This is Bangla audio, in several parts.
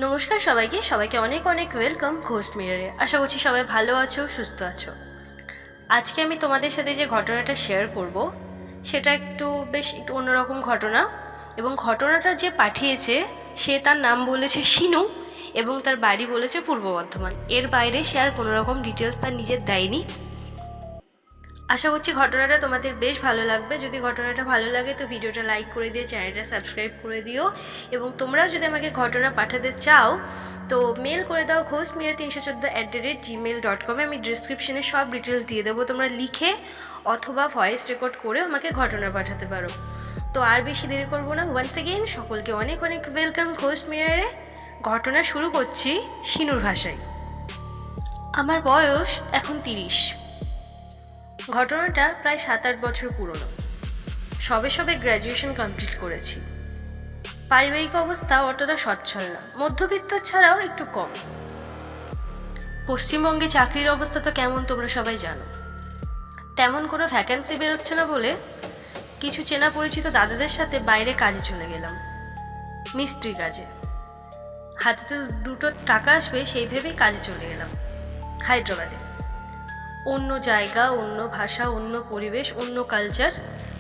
নমস্কার সবাইকে সবাইকে অনেক অনেক ওয়েলকাম ঘোস্ট মিররে। আশা করছি সবাই ভালো আছো, সুস্থ আছো। আজকে আমি তোমাদের সাথে যে ঘটনাটা শেয়ার করব সেটা একটু অন্যরকম ঘটনা, এবং ঘটনাটা যে পাঠিয়েছে সে তার নাম বলেছে শিনু এবং তার বাড়ি বলেছে পূর্ব বর্ধমান। এর বাইরে সে আর কোনো রকম ডিটেলস তার নিজের দেয়নি। আশা করছি ঘটনাটা তোমাদের বেশ ভালো লাগবে। যদি ঘটনাটা ভালো লাগে তো ভিডিওটা লাইক করে দিয়ে চ্যানেলটা সাবস্ক্রাইব করে দিও, এবং তোমরা যদি আমাকে ঘটনা পাঠাতে চাও তো মেল করে দাও ghostmira314@gmail.com। আমি ডিসক্রিপশনে সব ডিটেলস দিয়ে দেবো, তোমরা লিখে অথবা ভয়েস রেকর্ড করে আমাকে ঘটনা পাঠাতে পারো। তো আর বেশি দেরি করবো না, ওয়ান্স এগেইন সকলকে অনেক অনেক ওয়েলকাম ঘোস্ট মিররে। ঘটনা শুরু করছি শিনুর ভাষায়। আমার বয়স এখন 30। ঘটনাটা প্রায় 7-8 বছর পুরনো। সবে সবে গ্র্যাজুয়েশন কমপ্লিট করেছি। পারিবারিক অবস্থা অতটা সচ্ছল না, মধ্যবিত্ত ছাড়াও একটু কম। পশ্চিমবঙ্গে চাকরির অবস্থা তো কেমন তোমরা সবাই জানো। তেমন কোনো ভ্যাকেন্সি বেরোচ্ছে না বলে কিছু চেনা পরিচিত দাদাদের সাথে বাইরে কাজে চলে গেলাম, মিস্ত্রি কাজে। হাতে তো দুটো টাকা আসবে সেই ভেবেই কাজে চলে গেলাম হায়দ্রাবাদে। অন্য জায়গা, অন্য ভাষা, অন্য পরিবেশ, অন্য কালচার,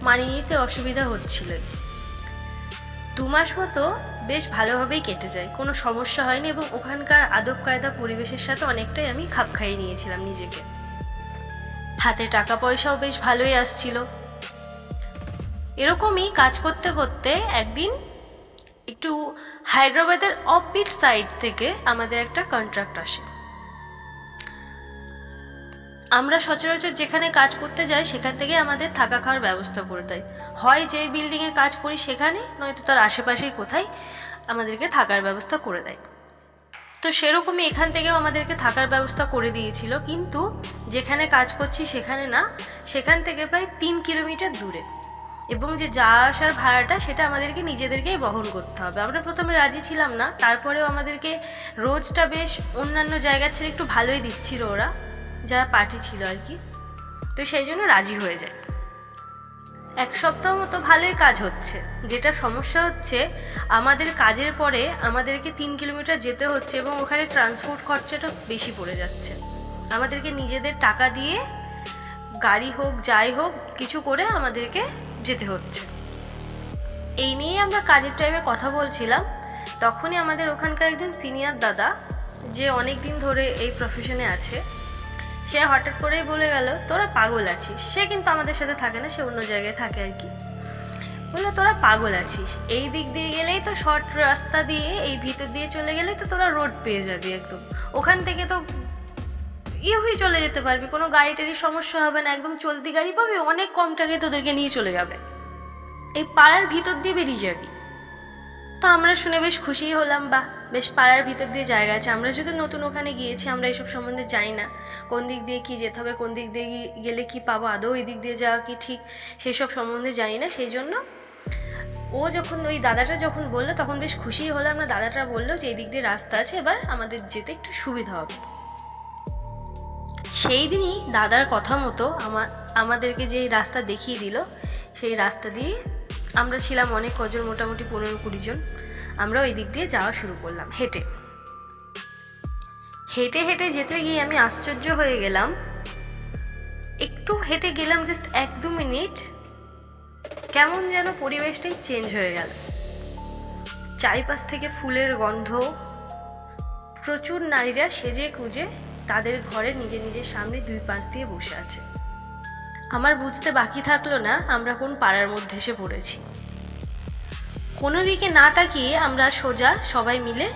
মানিয়ে নিতে অসুবিধা হচ্ছিল। 2 মাস মতো বেশ ভালোভাবেই কেটে যায়, কোনো সমস্যা হয়নি, এবং ওখানকার আদব কায়দা পরিবেশের সাথে অনেকটাই আমি খাপ খাইয়ে নিয়েছিলাম নিজেকে। হাতে টাকা পয়সাও বেশ ভালোই আসছিল। এরকমই কাজ করতে করতে একদিন একটু হায়দ্রাবাদের অফবিট সাইড থেকে আমাদের একটা কন্ট্রাক্ট আসে। আমরা সচরাচর যেখানে কাজ করতে যাই সেখান থেকে আমাদের থাকা খাওয়ার ব্যবস্থা করে দেয়, হয় যে বিল্ডিংয়ে কাজ করি সেখানে, নয়তো তার আশেপাশেই কোথায় আমাদেরকে থাকার ব্যবস্থা করে দেয়। তো সেরকমই এখান থেকেও আমাদেরকে থাকার ব্যবস্থা করে দিয়েছিল, কিন্তু যেখানে কাজ করছি সেখানে না, সেখান থেকে প্রায় 3 কিলোমিটার দূরে, এবং যে যাওয়া আসার ভাড়াটা সেটা আমাদেরকে নিজেদেরকেই বহন করতে হবে। আমরা প্রথমে রাজি ছিলাম না, তারপরেও আমাদেরকে রোজটা বেশ অন্যান্য জায়গার ছেড়ে একটু ভালোই দিচ্ছিল ওরা, যারা পার্টি ছিল আর কি। তো সেই জন্য রাজি হয়ে যায়। 1 সপ্তাহ মতো ভালোই কাজ হচ্ছে। যেটা সমস্যা হচ্ছে, আমাদের কাজের পরে আমাদেরকে 3 কিলোমিটার যেতে হচ্ছে, এবং ওখানে ট্রান্সপোর্ট খরচাটা বেশি পড়ে যাচ্ছে। আমাদেরকে নিজেদের টাকা দিয়ে গাড়ি হোক যাই হোক কিছু করে আমাদেরকে যেতে হচ্ছে। এই নিয়েই আমরা কাজের টাইমে কথা বলছিলাম। তখনই আমাদের ওখানকার একজন সিনিয়র দাদা, যে অনেক দিন ধরে এই প্রফেশনে আছে, সে হঠাৎ করেই বলে গেল, তোরা পাগল আছিস। সে কিন্তু আমাদের সাথে থাকে না, সে অন্য জায়গায় থাকে আর কি। বললো, তোরা পাগল আছিস, এই দিক দিয়ে গেলেই তো শর্ট রাস্তা দিয়ে এই ভিতর দিয়ে চলে গেলেই তো তোরা রোড পেয়ে যাবি একদম। ওখান থেকে তো হয়ে চলে যেতে পারবি, কোনো গাড়ি টাড়ির সমস্যা হবে না, একদম চলতি গাড়ি পাবি, অনেক কম টাকায় তোদেরকে নিয়ে চলে যাবে, এই পাড়ার ভিতর দিয়ে বেরিয়ে যাবি। তো আমরা শুনে বেশ খুশি হলাম, বা বেশ পাড়ার ভিতর দিয়ে জায়গা আছে। আমরা যেহেতু নতুন ওখানে গিয়েছি, আমরা এইসব সম্বন্ধে জানি না, কোন দিক দিয়ে কি যেতে হবে, কোন দিক দিয়ে গেলে কি পাবো, আদৌ এই দিক দিয়ে যাওয়া কি ঠিক সেই সব সম্বন্ধে জানি না। সেই জন্য ওই দাদাটা যখন বললো তখন বেশ খুশি হলাম। না, দাদাটা বললো যে এই দিক দিয়ে রাস্তা আছে, এবার আমাদের যেতে একটু সুবিধা হবে। সেই দিনই দাদার কথা মতো আমাদেরকে যে রাস্তা দেখিয়ে দিল, সেই রাস্তা দিয়ে আমরা ছিলাম অনেক কজন, মোটামুটি 15-20 জন। আমরা ওই দিক দিয়ে যাওয়া শুরু করলাম হেঁটে হেঁটে হেঁটে যেতে গিয়ে আমি আশ্চর্য হয়ে গেলাম। একটু হেঁটে গেলাম, জাস্ট 1-2 মিনিট, কেমন যেন পরিবেশটাই চেঞ্জ হয়ে গেল। চারিপাশ থেকে ফুলের গন্ধ, প্রচুর নারীরা সেজে কুজে তাদের ঘরে নিজে নিজের সামনে 2 পাশ দিয়ে বসে আছে। আমার বুঝতে বাকি থাকলো না আমরা কোন পাড়ার মধ্যে এসে পড়েছি। কোনো দিকে না তাকিয়ে আমরা সোজা সবাই মিলে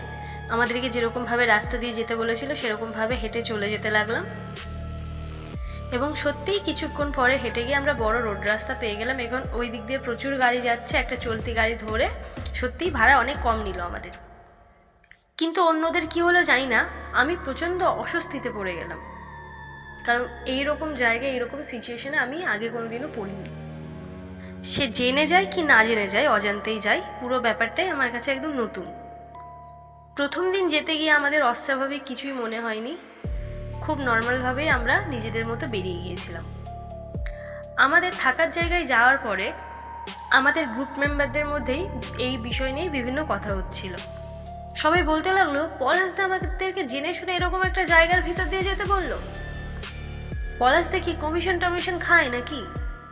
আমাদেরকে যেরকমভাবে রাস্তা দিয়ে যেতে বলেছিল সেরকমভাবে হেঁটে চলে যেতে লাগলাম। এবং সত্যিই কিছুক্ষণ পরে হেঁটে গিয়ে আমরা বড় রোড রাস্তা পেয়ে গেলাম। এখন ওই দিক দিয়ে প্রচুর গাড়ি যাচ্ছে, একটা চলতি গাড়ি ধরে। সত্যিই ভাড়া অনেক কম নিল আমাদের, কিন্তু অন্যদের কি হলো জানি না, আমি প্রচণ্ড অস্বস্তিতে পড়ে গেলাম। কারণ এইরকম জায়গায় এইরকম সিচুয়েশনে আমি আগে কোনোদিনও পড়িনি। সে জেনে যায় কি না জেনে যায়, অজান্তেই যায়, পুরো ব্যাপারটাই আমার কাছে একদম নতুন। প্রথম দিন যেতে গিয়ে আমাদের অস্বাভাবিক কিছুই মনে হয়নি, খুব নর্মালভাবেই আমরা নিজেদের মতো বেরিয়ে গিয়েছিলাম। আমাদের থাকার জায়গায় যাওয়ার পরে আমাদের গ্রুপ মেম্বারদের মধ্যেই এই বিষয় নিয়ে বিভিন্ন কথা হচ্ছিল। সবাই বলতে লাগলো, পলাশদা আমাদেরকে জেনে শুনে এরকম একটা জায়গার ভিতর দিয়ে যেতে বললো, পলাশ দেখি কমিশন টমিশন খায় নাকি,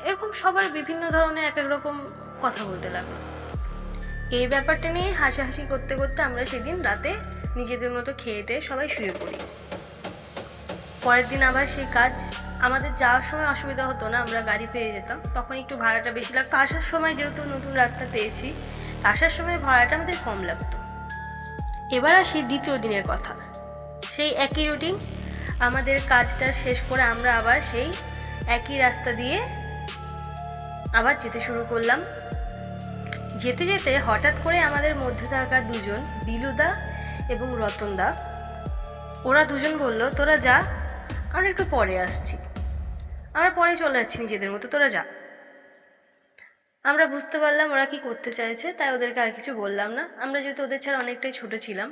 এরকম সবার বিভিন্ন ধরনের এক এক রকম কথা বলতে লাগলো। এই ব্যাপারটা নিয়ে হাসাহাসি করতে করতে আমরা সেদিন রাতে নিজেদের মতো খেয়ে টেয়ে সবাই শুয়ে পড়ি। পরের দিন আবার সেই কাজ, আমাদের যাওয়ার সময় অসুবিধা হতো না, আমরা গাড়ি পেয়ে যেতাম, তখন একটু ভাড়াটা বেশি লাগতো। আসার সময় যেহেতু নতুন রাস্তা পেয়েছি, আসার সময় ভাড়াটা আমাদের কম লাগতো। এবার আসি দ্বিতীয় দিনের কথা। সেই একই রুটিন, আমাদের কাজটা শেষ করে আমরা আবার সেই একই রাস্তা দিয়ে আবার যেতে শুরু করলাম। যেতে যেতে হঠাৎ করে আমাদের মধ্যে থাকা দুজন, বিলুদা এবং রতনদা, ওরা দুজন বলল, তোরা যা, আমরা একটু পরে আসছি, আমরা পরে চলে যাচ্ছি নিজেদের মতো, তোরা যা। আমরা বুঝতে পারলাম ওরা কি করতে চাইছে, তাই ওদেরকে আর কিছু বললাম না। আমরা যেহেতু ওদের ছাড়া অনেকটাই ছোট ছিলাম,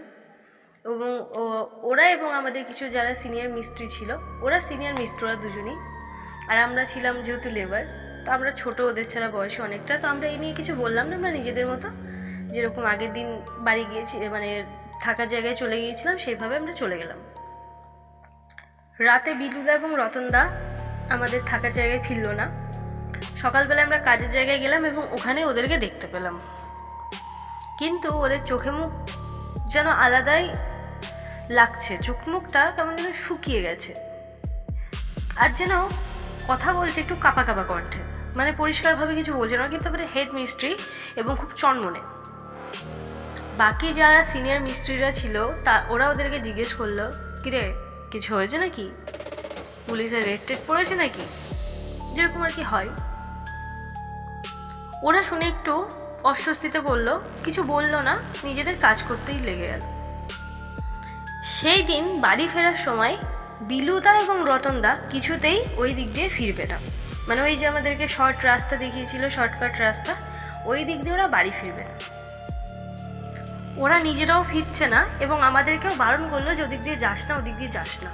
এবং ওরা এবং আমাদের কিছু যারা সিনিয়র মিস্ত্রি ছিল, ওরা সিনিয়র মিস্ত্রি, ওরা দুজনই, আর আমরা ছিলাম যেহেতু লেবার, তো আমরা ছোট ওদের ছাড়া বয়সে অনেকটা, তো আমরা এই নিয়ে কিছু বললাম না। আমরা নিজেদের মতো যেরকম আগের দিন বাড়ি গিয়েছি, মানে থাকার জায়গায় চলে গিয়েছিলাম, সেইভাবে আমরা চলে গেলাম। রাতে বিলুদা এবং রতনদা আমাদের থাকার জায়গায় ফিরল না। সকালবেলা আমরা কাজের জায়গায় গেলাম এবং ওখানে ওদেরকে দেখতে পেলাম, কিন্তু ওদের চোখে মুখ যেন আলাদাই লাগছে, চোখ মুখটা কেমন যেন শুকিয়ে গেছে, আর যেন কথা বলছে একটু কাঁপা কাঁপা কণ্ঠে, মানে পরিষ্কারভাবে কিছু বলছে না, কিন্তু আমাদের হেড মিস্ত্রি এবং খুব চনমনে। বাকি যারা সিনিয়র মিস্ত্রিরা ছিল ওরা ওদেরকে জিজ্ঞেস করলো, কিরে কিছু হয়েছে নাকি, পুলিশের রেড টেড পড়েছে নাকি, যেরকম আর কি হয়। ওরা শুনে একটু অস্বস্তিতে বলল, কিছু বললো না, নিজেদের কাজ করতেই লেগে গেল। সেই দিন বাড়ি ফেরার সময় বিলুদা এবং রতনদা কিছুতেই ওই দিক দিয়ে ফিরবে না, মানে ওই যে আমাদেরকে শর্ট রাস্তা দেখিয়েছিল, শর্টকাট রাস্তা, ওই দিক দিয়ে ওরা বাড়ি ফিরবে না। ওরা নিজেরাও ফিরছে না এবং আমাদেরকেও বারণ করলো যে ওদিক দিয়ে যাস না, ওদিক দিয়ে যাস না।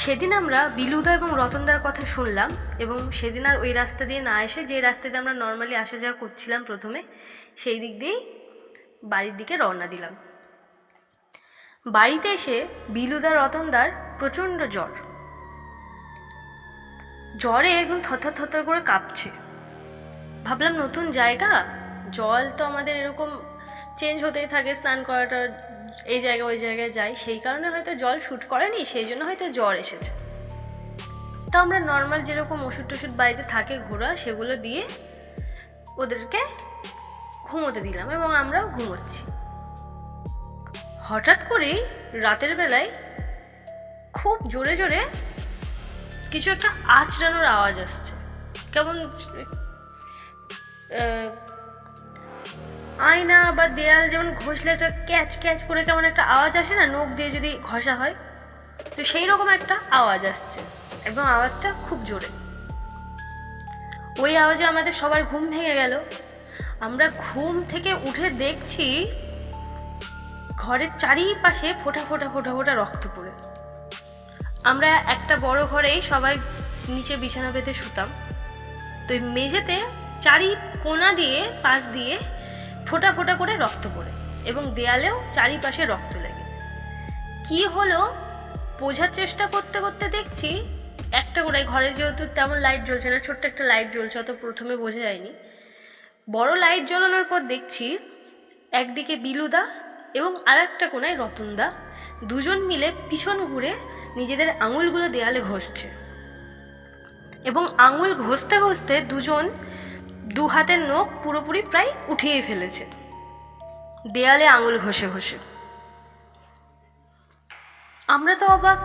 সেদিন আমরা বিলুদা এবং রতনদার কথা শুনলাম এবং সেদিন আর ওই রাস্তা দিয়ে না এসে, যে রাস্তাতে আমরা নর্মালি আসা যাওয়া করছিলাম প্রথমে, সেই দিক দিয়েই বাড়ির দিকে রওনা দিলাম। বাড়িতে এসে বিলুদা রতনদার প্রচণ্ড জ্বরে একদম থরথর থরথর করে কাঁপছে। ভাবলাম নতুন জায়গা, জল তো আমাদের এরকম চেঞ্জ হতেই থাকে, স্নান করাটা এই জায়গায় ওই জায়গায় যাই, সেই কারণে হয়তো জল শ্যুট করেনি, সেই জন্য হয়তো জ্বর এসেছে। তো আমরা নর্মাল যেরকম ওষুধ টষুধ বাড়িতে থাকে ঘোরা, সেগুলো দিয়ে ওদেরকে ঘুমোতে দিলাম এবং আমরাও ঘুমোচ্ছি। হঠাৎ করেই রাতের বেলায় খুব জোরে জোরে কিছু একটা আঁচড়ানোর আওয়াজ আসছে, কেমন আয়না বা দেয়াল যেমন ঘষলে একটা ক্যাচ ক্যাচ করে কেমন একটা আওয়াজ আসে না, নখ দিয়ে যদি ঘষা হয়, তো সেই রকম একটা আওয়াজ আসছে এবং আওয়াজটা খুব জোরে। ওই আওয়াজে আমাদের সবার ঘুম ভেঙে গেল। আমরা ঘুম থেকে উঠে দেখছি ঘরের চারিপাশে ফোঁটা ফোঁটা ফোঁটা ফোঁটা রক্ত পড়ে। আমরা একটা বড় ঘরেই সবাই নিচে বিছানা পেতে শুতাম, তো মেঝেতে চারি কোণা দিয়ে পাশ দিয়ে ফোঁটা ফোঁটা করে রক্ত পড়ে এবং দেয়ালেও চারিপাশে রক্ত লেগে। কি হলো বোঝার চেষ্টা করতে করতে দেখছি একটা করে ঘরে, যেহেতু তেমন লাইট জ্বলছে না, ছোট্ট একটা লাইট জ্বলছে, অত প্রথমে বোঝা যায়নি। বড় লাইট জ্বলানোর পর দেখছি একদিকে বিলুদা এবং আর একটা কোণায় রতনদা দুজন মিলে পিছন ঘুরে নিজেদের আঙুলগুলো দেয়ালে ঘষছে এবং আঙুল ঘষতে ঘষতে দুজন দু হাতের নখ পুরোপুরি প্রায় উঠিয়ে ফেলেছে দেয়ালে আঙুল ঘষে ঘষে। আমরা তো অবাক,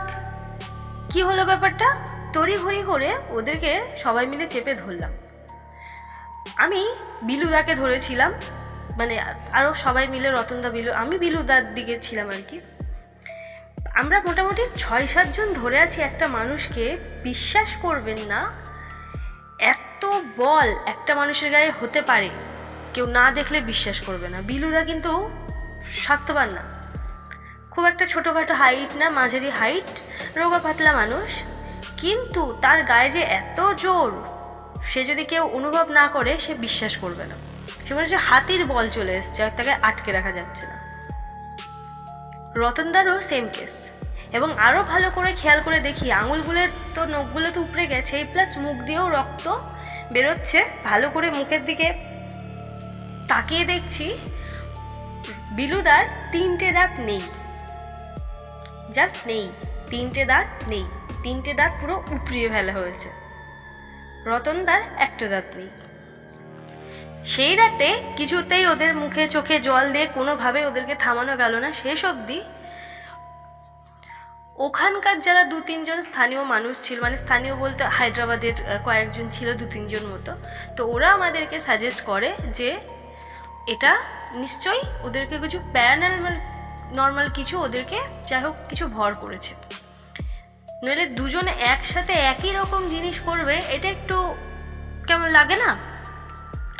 কি হলো ব্যাপারটা, তড়িঘড়ি করে ওদেরকে সবাই মিলে চেপে ধরলাম। আমি বিলুদাকে ধরেছিলাম, মানে আরও সবাই মিলে রতনদা, আমি বিলুদার দিকে ছিলাম আর কি। আমরা মোটামুটি 6-7 জন ধরে আছি একটা মানুষকে। বিশ্বাস করবেন না, এত বল একটা মানুষের গায়ে হতে পারে কেউ না দেখলে বিশ্বাস করবে না। বিলুদা কিন্তু স্বাস্থ্যবান না, খুব একটা ছোটোখাটো হাইট না, মাঝারি হাইট, রোগা পাতলা মানুষ, কিন্তু তার গায়ে যে এত জোর, সে যদি কেউ অনুভব না করে সে বিশ্বাস করবে না। সে মনে হচ্ছে হাতির বল চলে এসছে আর তাকে আটকে রাখা যাচ্ছে না। রতনদারও সেম কেস। এবং আরও ভালো করে খেয়াল করে দেখি আঙুলগুলোর তো নখগুলো তো উপড়ে গেছে, প্লাস মুখ দিয়েও রক্ত বেরোচ্ছে। ভালো করে মুখের দিকে তাকিয়ে দেখছি বিলুদার 3টে দাঁত নেই, জাস্ট নেই, 3টে দাঁত নেই, 3টে দাঁত পুরো উপড়িয়ে ফেলা হয়েছে। রতনদার 1টা দাঁত নেই। সেই রাতে কিছুতেই ওদের মুখে চোখে জল দিয়ে কোনোভাবে ওদেরকে থামানো গেল না। শেষ অবধি ওখানকার যারা 2-3জন স্থানীয় মানুষ ছিল, মানে স্থানীয় বলতে হায়দ্রাবাদের কয়েকজন ছিল, 2-3জন মতো, তো ওরা আমাদেরকে সাজেস্ট করে যে এটা নিশ্চয়ই ওদেরকে কিছু নর্মাল কিছু ওদেরকে যাই হোক কিছু ভর করেছে, নইলে দুজনে একসাথে একই রকম জিনিস করবে এটা একটু কেমন লাগে না?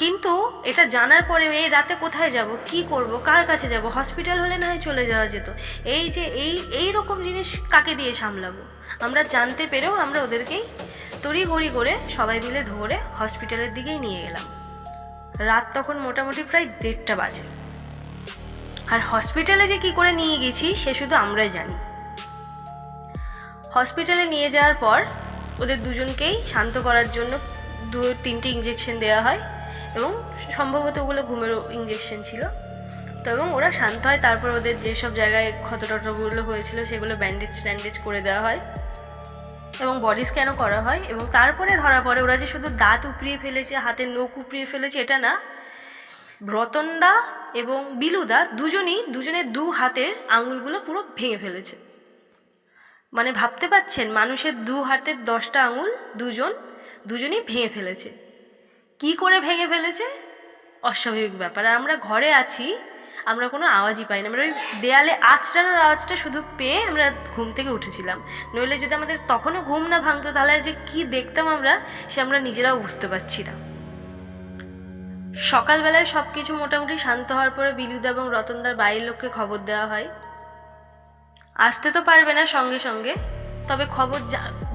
কিন্তু এটা জানার পরে এই রাতে কোথায় যাব, কি করব, কার কাছে যাব? হসপিটাল হলে না হয় চলে যাওয়া যেত, এই যে এই রকম জিনিস কাকে দিয়ে সামলাবো? আমরা জানতে পেরেও আমরা ওদেরকেই তড়িঘড়ি করে সবাই মিলে ধরে হসপিটালের দিকেই নিয়ে গেলাম। রাত তখন মোটামুটি প্রায় 1:30টা বাজে। আর হসপিটালে যে কি করে নিয়ে গেছি সে শুধু আমরাই জানি। হসপিটালে নিয়ে যাওয়ার পর ওদের দুজনকেই শান্ত করার জন্য 2-3টে ইঞ্জেকশন দেওয়া হয়, এবং সম্ভবত ওগুলো ঘুমেরও ইঞ্জেকশন ছিল। তো এবং ওরা শান্ত হয়। তারপর ওদের যেসব জায়গায় ক্ষতটগুলো হয়েছিল সেগুলো ব্যান্ডেজ করে দেওয়া হয় এবং বডি স্ক্যানও করা হয়। এবং তারপরে ধরা পড়ে ওরা যে শুধু দাঁত উপড়িয়ে ফেলেছে, হাতের নখ উপড়িয়ে ফেলেছে এটা না, রতনদা এবং বিলুদা দুজনের 2 হাতের আঙুলগুলো পুরো ভেঙে ফেলেছে। মানে ভাবতে পারছেন, মানুষের 2 হাতের 10টা আঙুল দুজনই ভেঙে ফেলেছে। কি করে ভেঙে ফেলেছে অস্বাভাবিক ব্যাপার। আর আমরা ঘরে আছি, আমরা কোনো আওয়াজই পাই না। আমরা ওই দেয়ালে আঁচড়ানোর আওয়াজটা শুধু পেয়ে আমরা ঘুম থেকে উঠেছিলাম। নইলে যদি আমাদের তখনও ঘুম না ভাঙতো তাহলে যে কি দেখতাম আমরা নিজেরাও বুঝতে পারছি না। সকালবেলায় সব কিছু মোটামুটি শান্ত হওয়ার পরে বিলুদা এবং রতনদার বাড়ির লোককে খবর দেওয়া হয়। আসতে তো পারবে না সঙ্গে সঙ্গে, তবে খবর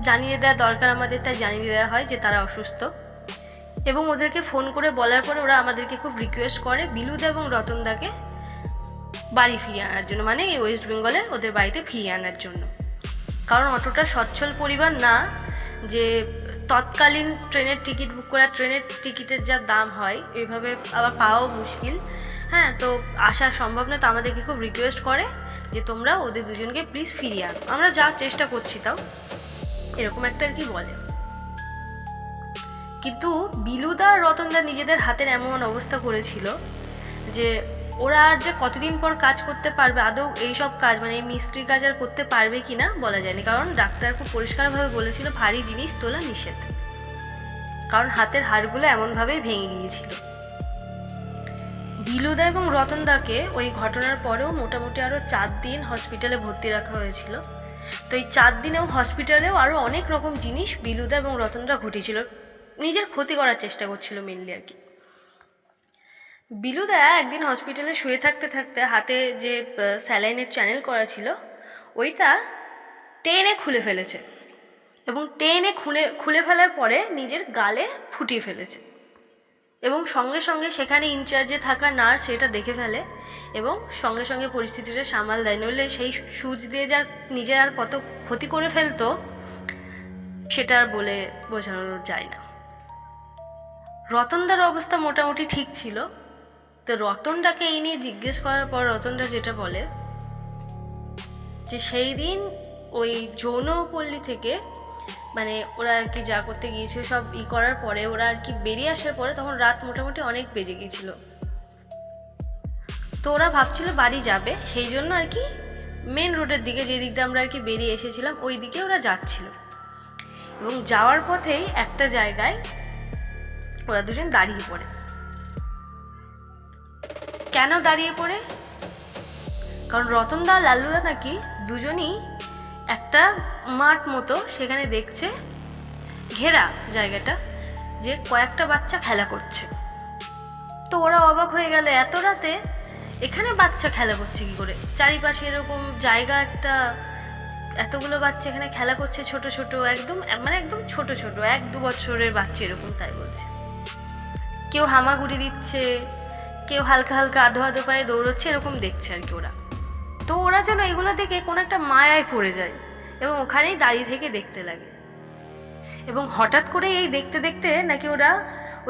জানিয়ে দেওয়া দরকার আমাদের, তাই জানিয়ে দেওয়া হয় যে তারা অসুস্থ। এবং ওদেরকে ফোন করে বলার পরে ওরা আমাদেরকে খুব রিকোয়েস্ট করে বিলুদা এবং রতনদাকে বাড়ি ফিরিয়ে আনার জন্য, মানে এই ওয়েস্ট বেঙ্গলে ওদের বাড়িতে ফিরিয়ে আনার জন্য। কারণ অতটা সচ্ছল পরিবার না যে তৎকালীন ট্রেনের টিকিট বুক করা, ট্রেনের টিকিটের যা দাম হয় এইভাবে আবার পাওয়াও মুশকিল। হ্যাঁ, তো আসা সম্ভব না। তো আমাদেরকে খুব রিকোয়েস্ট করে যে তোমরা ওদের দুজনকে প্লিজ ফিরিয়ে আনো, আমরা যাওয়ার চেষ্টা করছি, তাও এরকম একটা আর কি বলে। কিন্তু বিলুদা আর রতনদা নিজেদের হাতের এমন অবস্থা করেছিল যে ওরা আর যে কতদিন পর কাজ করতে পারবে, আদৌ এইসব কাজ মানে এই মিস্ত্রি কাজ আর করতে পারবে কি না বলা যায়নি। কারণ ডাক্তার খুব পরিষ্কারভাবে বলেছিল ভারী জিনিস তোলা নিষেধ, কারণ হাতের হাড়গুলো এমনভাবেই ভেঙে গিয়েছিল। বিলুদা এবং রতনদাকে ওই ঘটনার পরেও মোটামুটি আরও 4 দিন হসপিটালে ভর্তি রাখা হয়েছিল। তো এই 4 দিনেও হসপিটালেও আরও অনেক রকম জিনিস বিলুদা এবং রতনদা ঘটেছিল, নিজের ক্ষতি করার চেষ্টা করছিল মেনলি আর কি। বিলুদা একদিন হসপিটালে শুয়ে থাকতে থাকতে হাতে যে স্যালাইনের চ্যানেল করা ছিল ওইটা টেনে খুলে ফেলেছে, এবং টেনে খুলে ফেলার পরে নিজের গালে ফুটিয়ে ফেলেছে। এবং সঙ্গে সঙ্গে সেখানে ইনচার্জে থাকা নার্স সেটা দেখে ফেলে এবং সঙ্গে সঙ্গে পরিস্থিতিটা সামাল দেয়। নইলে সেই সুচ দিয়ে যার নিজের আর কত ক্ষতি করে ফেলতো সেটা আর বলে বোঝানো যায় না। রতনদার অবস্থা মোটামুটি ঠিক ছিল। তো রতনদাকে এই নিয়ে জিজ্ঞেস করার পর রতনদা যেটা বলে যে সেই দিন ওই যৌনপল্লী থেকে মানে ওরা আর কি যা করতে গিয়েছিল সব করার পরে ওরা আর কি বেরিয়ে আসার পরে তখন রাত মোটামুটি অনেক বেজে গিয়েছিল। তো ওরা ভাবছিল বাড়ি যাবে, সেই জন্য আর কি মেন রোডের দিকে, যে দিকটা আমরা আর কি বেরিয়ে এসেছিলাম ওই দিকে ওরা যাচ্ছিল। এবং যাওয়ার পথেই একটা জায়গায় ওরা দুজন দাঁড়িয়ে পড়ে। কেন দাঁড়িয়ে পড়ে? কারণ রতনদা আর লাল্লুদা নাকি দুজনই একটা মাঠ মতো সেখানে দেখছে ঘেরা জায়গাটা, যে কয়েকটা বাচ্চা খেলা করছে। তো ওরা অবাক হয়ে গেল, এত রাতে এখানে বাচ্চা খেলা করছে কি করে? চারিপাশে এরকম জায়গা একটা, এতগুলো বাচ্চা এখানে খেলা করছে, ছোট ছোট একদম ছোট ছোট 1-2 বছরের বাচ্চা এরকম, তাই বলছে। কেউ হামাগুড়ি দিচ্ছে, কেউ হালকা হালকা আধো আধো পায়ে দৌড়চ্ছে, এরকম দেখছে আর কি ওরা। তো ওরা যেন এগুলো দেখে কোনো একটা মায়ায় পড়ে যায় এবং ওখানেই দাঁড়িয়ে থেকে দেখতে লাগে। এবং হঠাৎ করে এই দেখতে দেখতে নাকি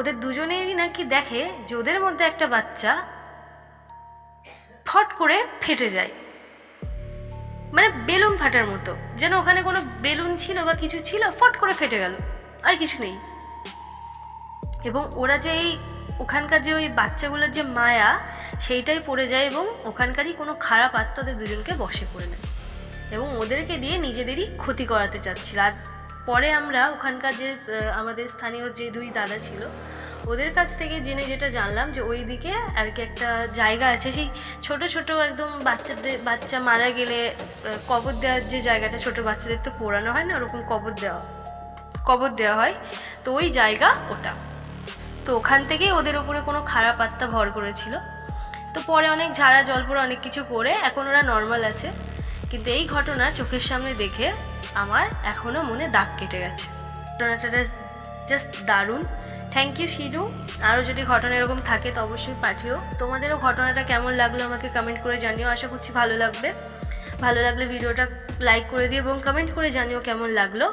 ওদের দুজনেরই নাকি দেখে যে ওদের মধ্যে একটা বাচ্চা ফট করে ফেটে যায়, মানে বেলুন ফাটার মতো, যেন ওখানে কোনো বেলুন ছিল বা কিছু ছিল, ফট করে ফেটে গেল, আর কিছু নেই। এবং ওরা যে ওখানকার যে ওই বাচ্চাগুলোর যে মায়া সেইটাই পড়ে যায় এবং ওখানকারই কোনো খারাপ আত্মা ওদের দুজনকে বশে করে নেয় এবং ওদেরকে দিয়ে নিজেদেরই ক্ষতি করাতে চাচ্ছিল। আর পরে আমরা ওখানকার যে আমাদের স্থানীয় যে দুই দাদা ছিল ওদের কাছ থেকে জেনে যেটা জানলাম যে ওই দিকে আর কি একটা জায়গা আছে, সেই ছোট ছোট একদম বাচ্চা মারা গেলে কবর দেওয়ার যে জায়গাটা, ছোট বাচ্চাদের তো পোড়ানো হয় না, ওরকম কবর দেওয়া হয়, তো ওই জায়গা ওটা। তো ওখান থেকেই ওদের ওপরে কোনো খারাপ আত্মা ভর করেছিল। তো পরে অনেক ঝাড়া জলপোড়া অনেক কিছু করে এখন ওরা নর্মাল আছে। কিন্তু এই ঘটনা চোখের সামনে দেখে আমার এখনও মনে দাগ কেটে গেছে। ঘটনাটা জাস্ট দারুণ। Thank you Shiru. আরও যদি ঘটনা এরকম থাকে তো অবশ্যই পাঠিও। তোমাদেরও ঘটনাটা কেমন লাগলো আমাকে কমেন্ট করে জানিও, আশা করছি ভালো লাগবে। ভালো লাগলে ভিডিওটা লাইক করে দিও এবং কমেন্ট করে জানিও কেমন লাগলো,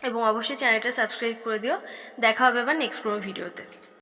এবং অবশ্যই চ্যানেলটা সাবস্ক্রাইব করে দিও। দেখা হবে আবার নেক্সট কোনো ভিডিওতে।